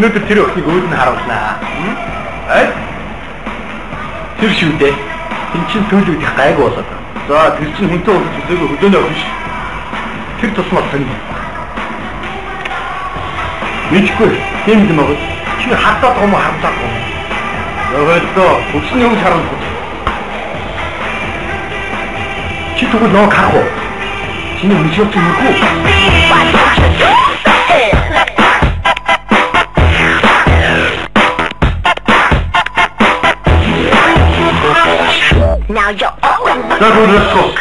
Өнөөдөр тэр өхнийг өөд нь харуулнаа. Тэр шүү дээ. Энд чинь төлөвлөх гайгүй болоод. За тэр чинь хүнтэй уулзах үзээгүй хөдөөнөө өгнө ш. Тэр тусмал сонь. Мэдгүй. Тийм юм аа. Чи хатаад гом харцаад гом. Ёолоо, өчний юм харуулах. Чи тэгвэл нөө харах уу? Чиний мөчөөч юм уу? Now you're all let's go.